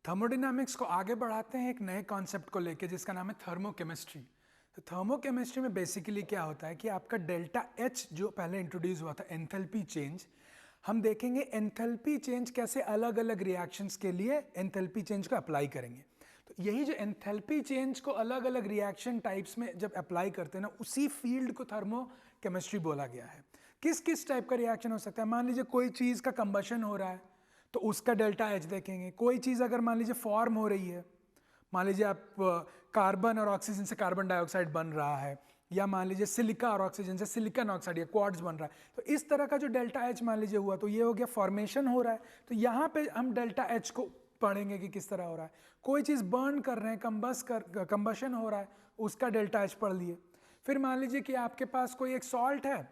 Thermodynamics को आगे बढ़ाते हैं एक नए कॉन्सेप्ट को लेके जिसका नाम है थर्मोकेमिस्ट्री। तो थर्मोकेमिस्ट्री में बेसिकली क्या होता है कि आपका डेल्टा एच जो पहले इंट्रोड्यूस हुआ था एंथैल्पी चेंज, हम देखेंगे एंथैल्पी चेंज कैसे अलग अलग रिएक्शंस के लिए एंथैल्पी चेंज को अप्लाई करेंगे। तो यही जो एंथैल्पी चेंज को अलग अलग रिएक्शन टाइप्स में जब अप्लाई करते हैं ना, उसी फील्ड को थर्मोकेमिस्ट्री बोला गया है। किस किस टाइप का रिएक्शन हो सकता है? मान लीजिए कोई चीज़ का कंबशन हो रहा है तो उसका डेल्टा एच देखेंगे। कोई चीज़ अगर मान लीजिए फॉर्म हो रही है, मान लीजिए आप कार्बन और ऑक्सीजन से कार्बन डाइऑक्साइड बन रहा है, या मान लीजिए सिलिका और ऑक्सीजन से सिलिकॉन ऑक्साइड या क्वार्ट्ज बन रहा है, तो इस तरह का जो डेल्टा एच मान लीजिए हुआ तो ये हो गया फॉर्मेशन हो रहा है। तो यहाँ पे हम डेल्टा एच को पढ़ेंगे कि किस तरह हो रहा है। कोई चीज़ बर्न कर रहे हैं, कंबशन हो रहा है, उसका डेल्टा एच पढ़ लिए। फिर मान लीजिए कि आपके पास कोई एक सॉल्ट है,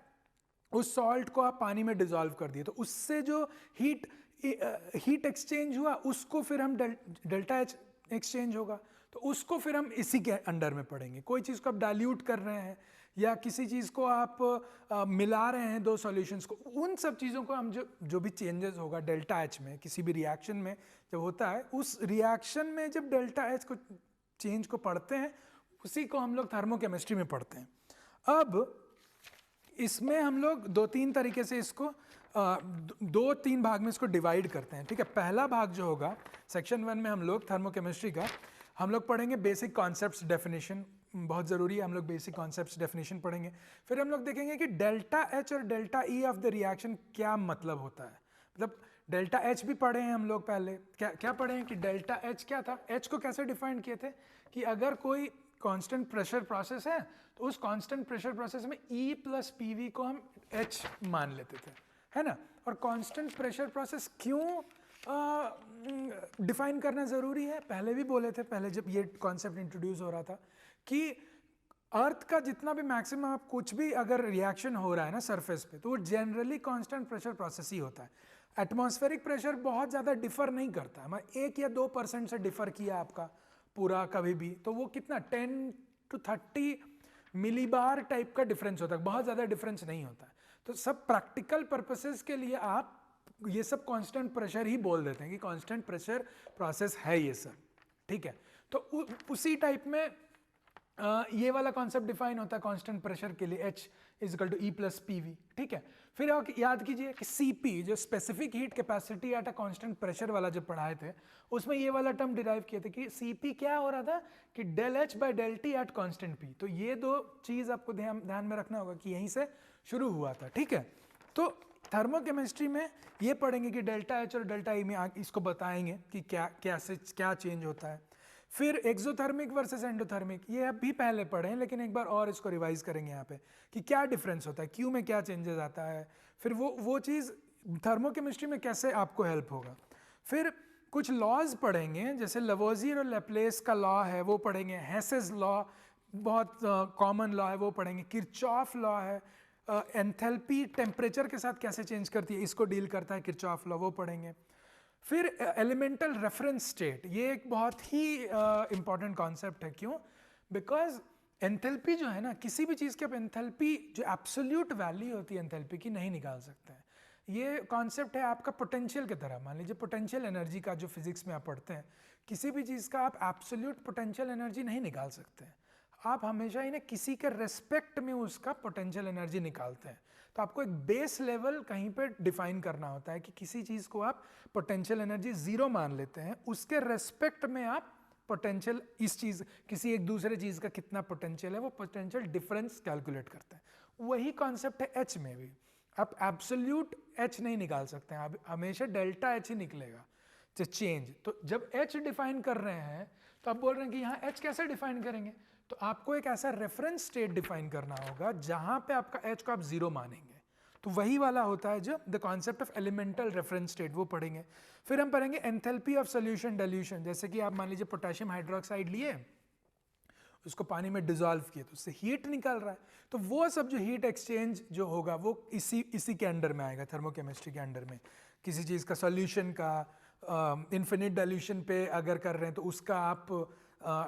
उस सॉल्ट को आप पानी में डिजोल्व कर दिए, तो उससे जो हीट एक्सचेंज हुआ उसको फिर हम डेल्टा एच एक्सचेंज होगा, तो उसको फिर हम इसी के अंडर में पढ़ेंगे। कोई चीज़ को आप डाइल्यूट कर रहे हैं या किसी चीज़ को आप मिला रहे हैं दो सॉल्यूशंस को, उन सब चीज़ों को हम जो भी चेंजेस होगा डेल्टा एच में किसी भी रिएक्शन में जब होता है, उस रिएक्शन में जब डेल्टा एच को चेंज को पढ़ते हैं, उसी को हम लोग थर्मोकेमिस्ट्री में पढ़ते हैं। अब इसमें हम लोग दो तीन तरीके से इसको दो तीन भाग में इसको डिवाइड करते हैं। ठीक है, पहला भाग जो होगा सेक्शन 1 में हम लोग थर्मोकेमिस्ट्री का हम लोग पढ़ेंगे बेसिक कॉन्सेप्ट्स डेफिनेशन, बहुत ज़रूरी है, हम लोग बेसिक कॉन्सेप्ट्स डेफिनेशन पढ़ेंगे। फिर हम लोग देखेंगे कि डेल्टा एच और delta E of the reaction क्या मतलब होता है। मतलब डेल्टा एच भी पढ़े हैं हम लोग पहले, क्या पढ़े हैं कि डेल्टा एच क्या था, एच को कैसे डिफाइन किए थे कि अगर कोई कांस्टेंट प्रेशर प्रोसेस है तो उस कांस्टेंट प्रेशर प्रोसेस में E प्लस पीवी को हम H मान लेते थे, है ना। और कांस्टेंट प्रेशर प्रोसेस क्यों डिफाइन करना ज़रूरी है, पहले भी बोले थे, पहले जब ये कॉन्सेप्ट इंट्रोड्यूस हो रहा था कि अर्थ का जितना भी मैक्सिमम आप कुछ भी अगर रिएक्शन हो रहा है ना सरफेस पे, तो वो जनरली कांस्टेंट प्रेशर प्रोसेस ही होता है। एटमॉस्फेरिक प्रेशर बहुत ज़्यादा डिफर नहीं करता है, 1 या 2% से डिफर किया आपका पूरा कभी भी, तो वो कितना 10 to 30 मिलीबार टाइप का डिफरेंस होता है, बहुत ज़्यादा डिफरेंस नहीं होता है। तो सब प्रैक्टिकल पर्पसेस के लिए आप ये सब कांस्टेंट प्रेशर ही बोल देते हैं कि कांस्टेंट प्रेशर प्रोसेस है ये सब, ठीक है। तो उसी टाइप में ये वाला कॉन्सेप्ट डिफाइन होता है कांस्टेंट प्रेशर के लिए, H is equal to E plus PV, ठीक है। फिर याद कीजिए कि Cp जो specific heat capacity at a constant pressure वाला जब पढ़ाए थे, उसमें ये वाला टर्म डिराइव किए थे कि Cp क्या हो रहा था कि del H by del T at constant P। तो ये दो चीज़ आपको ध्यान में रखना होगा कि यहीं से शुरू हुआ था, ठीक है। तो थर्मोकेमिस्ट्री में ये पढ़ेंगे कि डेल्टा एच और डेल्टा ई में इसको बताएंगे कि क्या चेंज होता है। फिर एक्सोथर्मिक वर्सेस एंडोथर्मिक, ये अब भी पहले पढ़े हैं लेकिन एक बार और इसको रिवाइज करेंगे यहाँ पे कि क्या डिफरेंस होता है, क्यू में क्या चेंजेस आता है। फिर वो चीज़ थर्मोकेमिस्ट्री में कैसे आपको हेल्प होगा। फिर कुछ लॉज पढ़ेंगे, जैसे लवोजियर और लेप्लेस का लॉ है वो पढ़ेंगे, हेसेस लॉ बहुत कॉमन लॉ है वो पढ़ेंगे, किरचॉफ लॉ है, एंथैल्पी टेम्परेचर के साथ कैसे चेंज करती है इसको डील करता है किरचॉफ लॉ, वो पढ़ेंगे। फिर एलिमेंटल रेफरेंस स्टेट, ये एक बहुत ही इंपॉर्टेंट कॉन्सेप्ट है। क्यों? बिकॉज एंथैल्पी जो है ना, किसी भी चीज़ की आप एंथैल्पी जो एब्सोल्यूट वैल्यू होती है एंथैल्पी की नहीं निकाल सकते हैं। ये कॉन्सेप्ट है आपका पोटेंशियल की तरह। मान लीजिए पोटेंशियल एनर्जी का जो फिजिक्स में आप पढ़ते हैं, किसी भी चीज़ का आप एब्सोल्यूट पोटेंशियल एनर्जी नहीं निकाल सकते हैं, आप हमेशा ही ना किसी के रेस्पेक्ट में उसका पोटेंशियल एनर्जी निकालते हैं। तो आपको एक बेस लेवल कहीं पे डिफाइन करना होता है कि किसी चीज़ को आप पोटेंशियल एनर्जी 0 मान लेते हैं, उसके रेस्पेक्ट में आप पोटेंशियल इस चीज़ किसी एक दूसरे चीज़ का कितना पोटेंशियल है वो पोटेंशियल डिफरेंस कैलकुलेट करते हैं। वही कॉन्सेप्ट है एच में भी, आप एब्सोल्यूट एच नहीं निकाल सकते हैं, आप हमेशा डेल्टा एच ही निकलेगा चेंज। तो जब एच डिफाइन कर रहे हैं तो आप बोल रहे हैं कि यहाँ एच कैसे डिफाइन करेंगे, तो आपको एक ऐसा रेफरेंस स्टेट डिफाइन करना होगा जहां पे आपका एच को आप 0 मानेंगे। तो वही वाला होता है जो the concept of elemental reference state, वो पढ़ेंगे। फिर हम पढ़ेंगे एंथैल्पी ऑफ सॉल्यूशन डाइल्यूशन, जैसे कि आप मान लीजिए पोटेशियम हाइड्रोक्साइड लिए, उसको पानी में डिजोल्व किए तो उससे हीट निकल रहा है, तो वो सब जो हीट एक्सचेंज जो होगा वो इसी के अंडर में आएगा, थर्मोकेमिस्ट्री के अंडर में। किसी चीज़ का सॉल्यूशन का इन्फिनिट डाइल्यूशन पे अगर कर रहे हैं तो उसका आप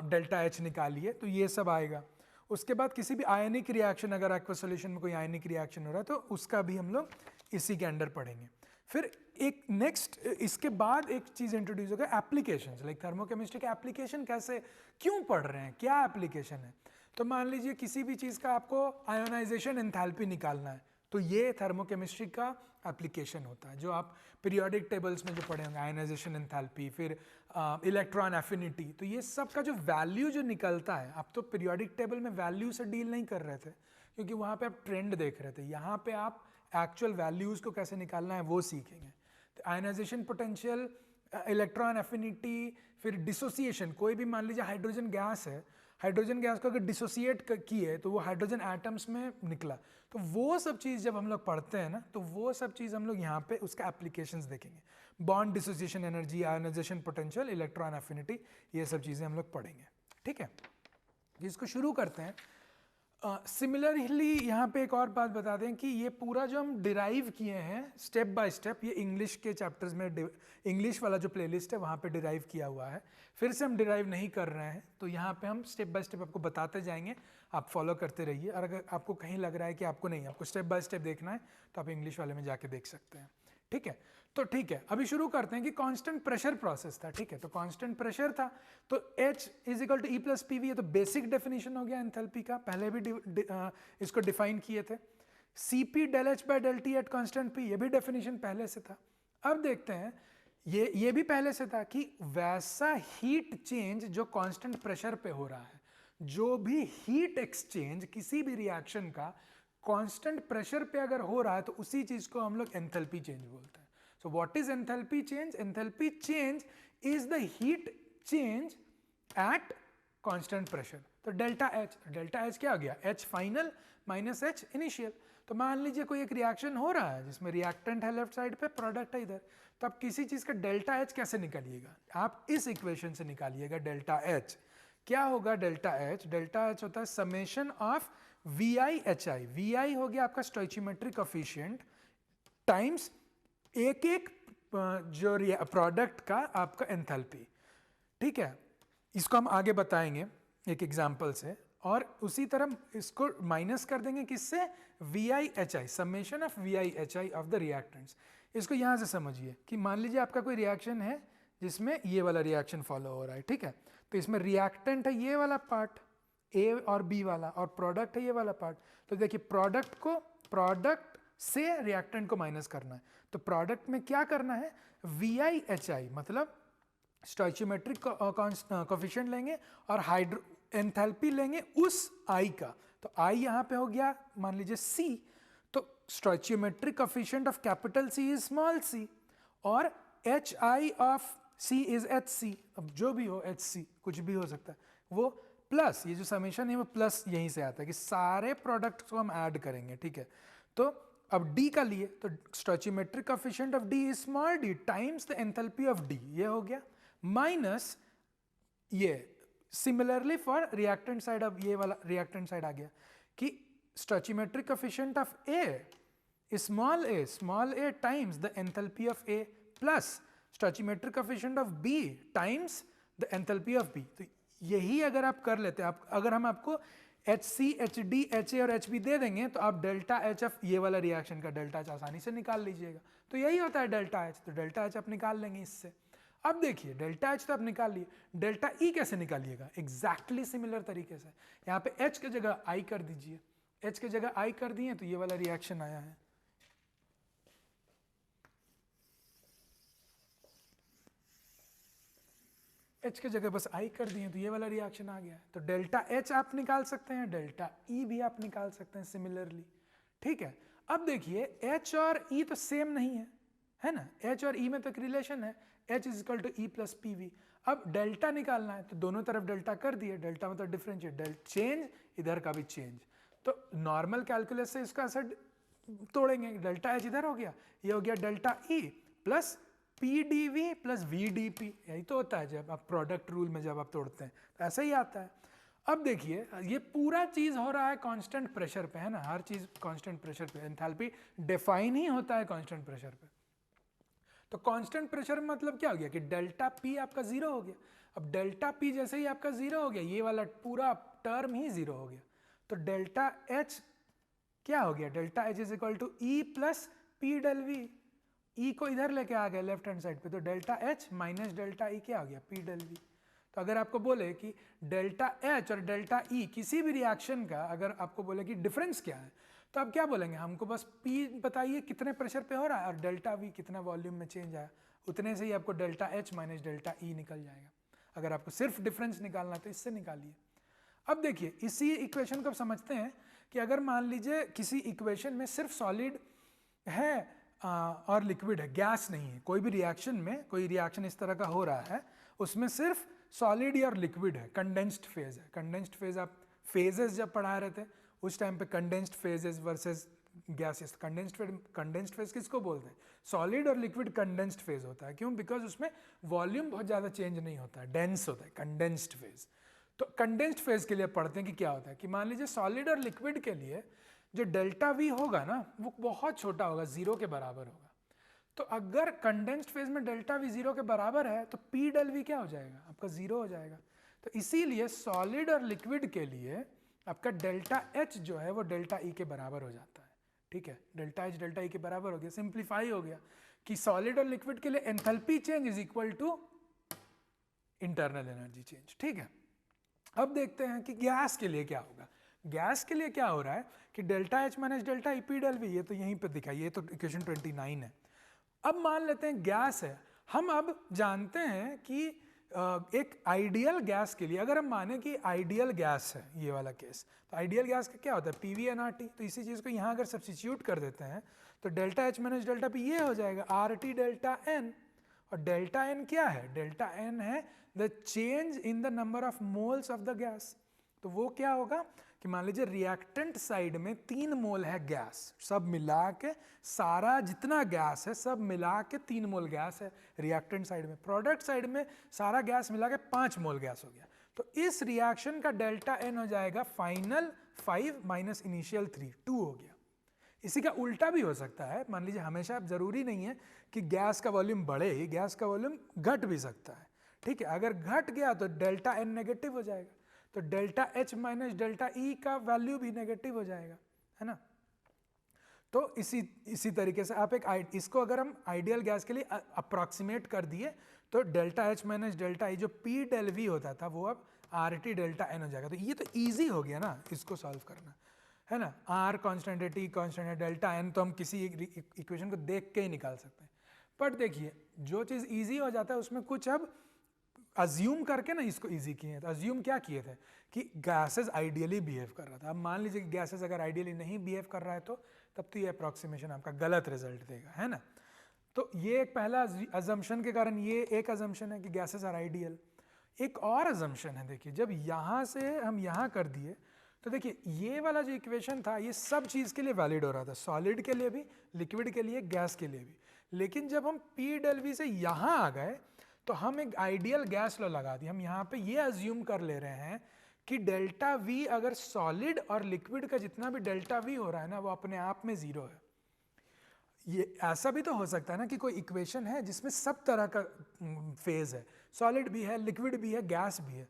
डेल्टा एच निकालिए, तो ये सब आएगा। उसके बाद किसी भी आयनिक रिएक्शन, अगर एक्वा सॉल्यूशन में कोई आयनिक रिएक्शन हो रहा है तो उसका भी हम लोग इसी के अंडर पढ़ेंगे। फिर एक नेक्स्ट इसके बाद एक चीज इंट्रोड्यूस होगा, एप्लीकेशंस, लाइक थर्मोकेमिस्ट्री के एप्लीकेशन कैसे, क्यों पढ़ रहे हैं, क्या एप्लीकेशन है। तो मान लीजिए किसी भी चीज का आपको आयोनाइजेशन एंथैल्पी निकालना है, तो ये थर्मोकेमिस्ट्री का एप्लीकेशन होता है, जो आप पीरियोडिक टेबल्स में जो पढ़े होंगे, आयोनाइजेशन एंथैल्पी, फिर इलेक्ट्रॉन एफिनिटी। तो ये सब का जो वैल्यू जो निकलता है, आप तो पीरियोडिक टेबल में वैल्यू से डील नहीं कर रहे थे, क्योंकि वहाँ पे आप ट्रेंड देख रहे थे। यहाँ पे आप एक्चुअल वैल्यूज को कैसे निकालना है वो सीखेंगे। तो आयनाइजेशन पोटेंशियल, इलेक्ट्रॉन एफिनिटी, फिर डिसोसिएशन, कोई भी मान लीजिए हाइड्रोजन गैस है, हाइड्रोजन गैस को अगर डिसोसिएट किए तो वो हाइड्रोजन एटम्स में निकला। तो वो सब चीज़ जब हम लोग पढ़ते हैं ना, तो वो सब चीज़ हम लोग यहाँ पे उसका एप्लीकेशंस देखेंगे। Bond dissociation energy, ionization potential, electron affinity, ये सब चीज़ें हम लोग पढ़ेंगे। ठीक है, जिसको शुरू करते हैं। सिमिलरली यहाँ पे एक और बात बता दें कि ये पूरा जो हम डिराइव किए हैं स्टेप बाय स्टेप, ये इंग्लिश के चैप्टर्स में, इंग्लिश वाला जो प्लेलिस्ट है वहाँ पे डिराइव किया हुआ है। फिर से हम डिराइव नहीं कर रहे हैं, तो यहाँ पे हम स्टेप बाय स्टेप आपको बताते जाएंगे, आप फॉलो करते रहिए। और अगर आपको कहीं लग रहा है कि आपको नहीं, आपको स्टेप बाय स्टेप देखना है, तो आप इंग्लिश वाले में जाके देख सकते हैं। ठीक है, तो ठीक है, अभी शुरू करते हैं कि कांस्टेंट प्रेशर प्रोसेस था। ठीक है, तो कांस्टेंट प्रेशर था, तो H is equal to E plus P V, ये तो बेसिक डेफिनेशन हो गया एंथैल्पी का, पहले भी इसको डिफाइन किए थे। Cp del H by del T at constant P, ये भी डेफिनेशन पहले से था। अब देखते हैं, ये भी पहले से था कि वैसा हीट चेंज जो कांस्टेंट प्रेशर पे हो रहा है, जो भी हीट एक्सचेंज किसी भी रिएक्शन का कांस्टेंट प्रेशर पे अगर हो रहा है, तो उसी चीज को हम लोग एंथैल्पी चेंज बोलते हैं। So what is enthalpy change? Enthalpy change is the heat change at constant pressure. तो डेल्टा H क्या हो गया, H final minus H initial. तो मान लीजिए कोई एक रिएक्शन हो रहा है जिसमें रिएक्टेंट है लेफ्ट साइड पे, प्रोडक्ट है इधर, तो आप किसी चीज का डेल्टा H कैसे निकालिएगा, आप इस इक्वेशन से निकालिएगा डेल्टा H। क्या होगा डेल्टा H होता है समेशन ऑफ VI/HI। VI हो गया आपका स्टोइचियोमेट्रिक कोफिशिएंट टाइम्स एक एक जो प्रोडक्ट का आपका एंथैल्पी। ठीक है, इसको हम आगे बताएंगे एक एग्जांपल से, और उसी तरह इसको माइनस कर देंगे किससे, VI/HI, summation of VI/HI of the reactants. इसको यहाँ से समझिए कि मान लीजिए आपका कोई रिएक्शन है जिसमें ये वाला रिएक्शन फॉलो हो रहा है। ठीक है, तो इसमें रिएक्टेंट है ये वाला पार्ट A और B वाला, और प्रोडक्ट है ये वाला पार्ट। तो देखिए प्रोडक्ट से रिएक्टेंट को माइनस करना है, तो प्रोडक्ट में क्या करना है, VI/HI मतलब स्टोइचियोमेट्रिक कोफिशिएंट लेंगे और एंथैल्पी लेंगे उस I का। तो I यहाँ पे हो गया मान लीजिए C, तो stoichiometric coefficient of capital C is small c, और HI ऑफ C इज HC। अब जो भी हो HC कुछ भी हो सकता है, वो प्लस ये जो समेशन है वो प्लस यहीं से आता है कि सारे प्रोडक्ट को हम ऐड करेंगे। ठीक है, तो अब D का लिए तो stoichiometric coefficient of D is small d times the enthalpy of D, ये हो गया, माइनस ये सिमिलरली फॉर रिएक्टेंट साइड, अब ये वाला रिएक्टेंट साइड आ गया कि stoichiometric coefficient of A is small a times the enthalpy of A plus stoichiometric coefficient of B times the enthalpy of B। तो यही अगर आप कर लेते हैं, अगर हम आपको HC, HD, HA और HB दे देंगे, तो आप डेल्टा H ऑफ ये वाला रिएक्शन का डेल्टा H आसानी से निकाल लीजिएगा। तो यही होता है डेल्टा H, तो डेल्टा H आप निकाल लेंगे इससे। अब देखिए डेल्टा H तो आप निकाल लिए, डेल्टा E कैसे निकालिएगा, एग्जैक्टली सिमिलर तरीके से। यहाँ पे H की जगह I कर दीजिए, H की जगह I कर दिए तो ये वाला रिएक्शन आया है। H की जगह बस I कर दिए तो ये वाला रिएक्शन आ गया है। तो डेल्टा H आप निकाल सकते हैं, डेल्टा E भी आप निकाल सकते हैं सिमिलरली। ठीक है, अब देखिए H और E तो सेम नहीं है ना, H और E में तो एक रिलेशन है, H is equal to E plus P V. अब डेल्टा निकालना है तो दोनों तरफ डेल्टा कर दिए, डेल्टा मतलब डिफरेंशिएट, चेंज इधर का भी चेंज। तो नॉर्मल कैलकुलस से इसका असर तोड़ेंगे, डेल्टा H इधर हो गया, ये हो गया delta E plus PdV plus VdP। यही तो होता है जब आप प्रोडक्ट रूल में जब आप तोड़ते हैं तो ऐसा ही आता है। अब देखिए ये पूरा चीज हो रहा है कांस्टेंट प्रेशर पे, है ना, हर चीज कांस्टेंट प्रेशर पे, एंथैल्पी डिफाइन ही होता है कांस्टेंट प्रेशर पे। तो कांस्टेंट प्रेशर मतलब क्या हो गया कि डेल्टा P आपका जीरो हो गया। अब डेल्टा P जैसे ही आपका जीरो हो गया, ये वाला पूरा टर्म ही जीरो हो गया। तो डेल्टा H क्या हो गया, delta H is equal to E plus P del V। E को इधर लेके आ गए लेफ्ट हैंड साइड पे, तो डेल्टा एच माइनस डेल्टा ई क्या हो गया, पी डेल वी। तो अगर आपको बोले कि डेल्टा एच और डेल्टा ई किसी भी रिएक्शन का अगर आपको बोले कि डिफरेंस क्या है, तो आप क्या बोलेंगे, हमको बस पी बताइए कितने प्रेशर पे हो रहा है और डेल्टा वी कितना वॉल्यूम में चेंज आया, उतने से ही आपको डेल्टा एच माइनस डेल्टा ई निकल जाएगा। अगर आपको सिर्फ डिफरेंस निकालना तो इससे निकालिए। अब देखिए इसी इक्वेशन को समझते हैं कि अगर मान लीजिए किसी इक्वेशन में सिर्फ सॉलिड है और लिक्विड है, गैस नहीं है, कोई भी रिएक्शन में कोई रिएक्शन इस तरह का हो रहा है, उसमें सिर्फ सॉलिड और लिक्विड है, कंडेंस्ड फेज है। कंडेंस्ड फेज आप फेजेस जब पढ़ा रहे थे उस टाइम पे condensed phases versus gases, condensed phase किसको बोलते हैं, सॉलिड और लिक्विड कंडेंस्ड फेज होता है। क्यों? बिकॉज उसमें वॉल्यूम बहुत ज़्यादा चेंज नहीं होता है, डेंस होता है कंडेंस्ड फेज। तो कंडेंस्ड फेज के लिए पढ़ते हैं कि क्या होता है कि मान लीजिए सॉलिड और लिक्विड के लिए जो डेल्टा वी होगा ना वो बहुत छोटा होगा, 0 के बराबर होगा। तो अगर कंडेंस्ड फेज में डेल्टा वी 0 के बराबर है तो पी डेल वी क्या हो जाएगा, आपका 0 हो जाएगा। तो इसीलिए सॉलिड और लिक्विड के लिए आपका डेल्टा एच जो है वो डेल्टा ई के बराबर हो जाता है। ठीक है, डेल्टा एच डेल्टा ई के बराबर हो गया, सिंप्लीफाई हो गया कि सॉलिड और लिक्विड के लिए enthalpy change is equal to internal energy change. ठीक है, अब देखते हैं कि गैस के लिए क्या होगा। गैस के लिए क्या हो रहा है कि delta H minus delta E P del V, ये तो यहीं पे दिखाई, ये तो इक्वेशन 29 है। अब मान लेते हैं गैस है, हम अब जानते हैं कि एक आइडियल गैस के लिए अगर हम माने कि आइडियल गैस है ये वाला केस, तो आइडियल गैस का क्या होता है, पीवी एन आर टी। तो इसी चीज़ को यहाँ अगर सब्स्टिट्यूट कर देते हैं तो delta H minus delta P ये हो जाएगा आर टी डेल्टा एन। और डेल्टा एन क्या है, डेल्टा एन है the change in the number of moles of the gas. तो वो क्या होगा कि मान लीजिए रिएक्टेंट साइड में 3 मोल है गैस, सब मिला के सारा जितना गैस है सब मिला के 3 मोल गैस है रिएक्टेंट साइड में। प्रोडक्ट साइड में सारा गैस मिला के 5 मोल गैस हो गया। तो इस रिएक्शन का डेल्टा एन हो जाएगा फाइनल 5 माइनस इनिशियल 3, 2 हो गया। इसी का उल्टा भी हो सकता है, मान लीजिए हमेशा जरूरी नहीं है कि गैस का वॉल्यूम बढ़े ही, गैस का वॉल्यूम घट भी सकता है। ठीक है, अगर घट गया तो डेल्टा एन नेगेटिव हो जाएगा, तो डेल्टा एच माइनस डेल्टा ई का वैल्यू भी नेगेटिव हो जाएगा, है ना। तो इसी तरीके से आप इसको अगर हम आइडियल गैस के लिए अप्रॉक्सीमेट कर दिए तो डेल्टा एच माइनस डेल्टा ई जो पी डेल वी होता था वो अब आर टी डेल्टा एन हो जाएगा। तो ये तो ईजी हो गया ना इसको सॉल्व करना, है ना। आर कॉन्स्टेंट है, टी कॉन्स्टेंट है, डेल्टा एन तो हम किसी इक्वेशन को देख के ही निकाल सकते हैं। बट देखिए जो चीज़ ईजी हो जाता है उसमें कुछ अब अज्यूम करके ना इसको इजी किए हैं। तो अज्यूम क्या किए थे कि गैसेस आइडियली बिहेव कर रहा था। अब मान लीजिए कि गैसेस अगर आइडियली नहीं बिहेव कर रहा है तो तब तो ये अप्रॉक्सीमेशन आपका गलत रिजल्ट देगा, है ना। तो ये एक पहला अजम्पशन के कारण ये एक अजम्पशन है कि गैसेस आर आइडियल। एक और अजम्पशन है, देखिए जब यहाँ से हम यहाँ कर दिए तो देखिए ये वाला जो इक्वेशन था ये सब चीज़ के लिए वैलिड हो रहा था, सॉलिड के लिए भी, लिक्विड के लिए, गैस के लिए भी। लेकिन जब हम पी डेल वी से यहाँ आ गए तो हम एक आइडियल गैस लॉ लगा दी। हम यहाँ पे ये अज्यूम कर ले रहे हैं कि डेल्टा वी अगर सॉलिड और लिक्विड का जितना भी डेल्टा वी हो रहा है ना वो अपने आप में 0 है। ये ऐसा भी तो हो सकता है ना कि कोई इक्वेशन है जिसमें सब तरह का फेज है, सॉलिड भी है, लिक्विड भी है, गैस भी है।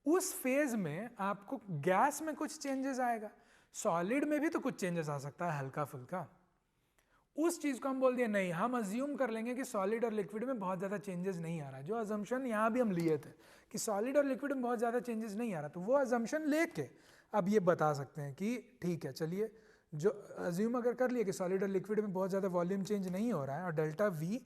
उस फेज में आपको गैस में कुछ चेंजेस आएगा, सॉलिड में भी तो कुछ चेंजेस आ सकता है हल्का फुल्का। उस चीज़ को हम बोल दिए नहीं, हम अज्यूम कर लेंगे कि सॉलिड और लिक्विड में बहुत ज़्यादा चेंजेस नहीं आ रहा। जो अजम्पशन यहाँ भी हम लिए थे कि सॉलिड और लिक्विड में बहुत ज़्यादा चेंजेस नहीं आ रहा, तो वो अजम्पशन लेके अब ये बता सकते हैं कि ठीक है चलिए, जो अज्यूम अगर कर लिए कि सॉलिड और लिक्विड में बहुत ज़्यादा वॉल्यूम चेंज नहीं हो रहा है और डेल्टा वी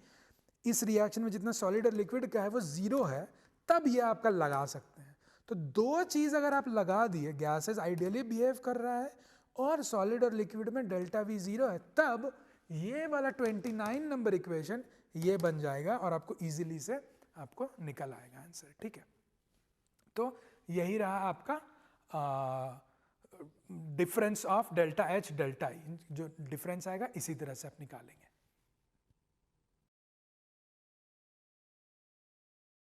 इस रिएक्शन में जितना सॉलिड और लिक्विड का है वो 0 है, तब ये आपका लगा सकते हैं। तो दो चीज़ अगर आप लगा दिए, गैसेस आइडियली बिहेव कर रहा है और सॉलिड और लिक्विड में डेल्टा वी 0 है, तब ये वाला 29 नंबर इक्वेशन ये बन जाएगा और आपको इजीली से आपको निकल आएगा आंसर। ठीक है, तो यही रहा आपका difference of delta H delta E. जो डिफरेंस आएगा इसी तरह से आप निकालेंगे।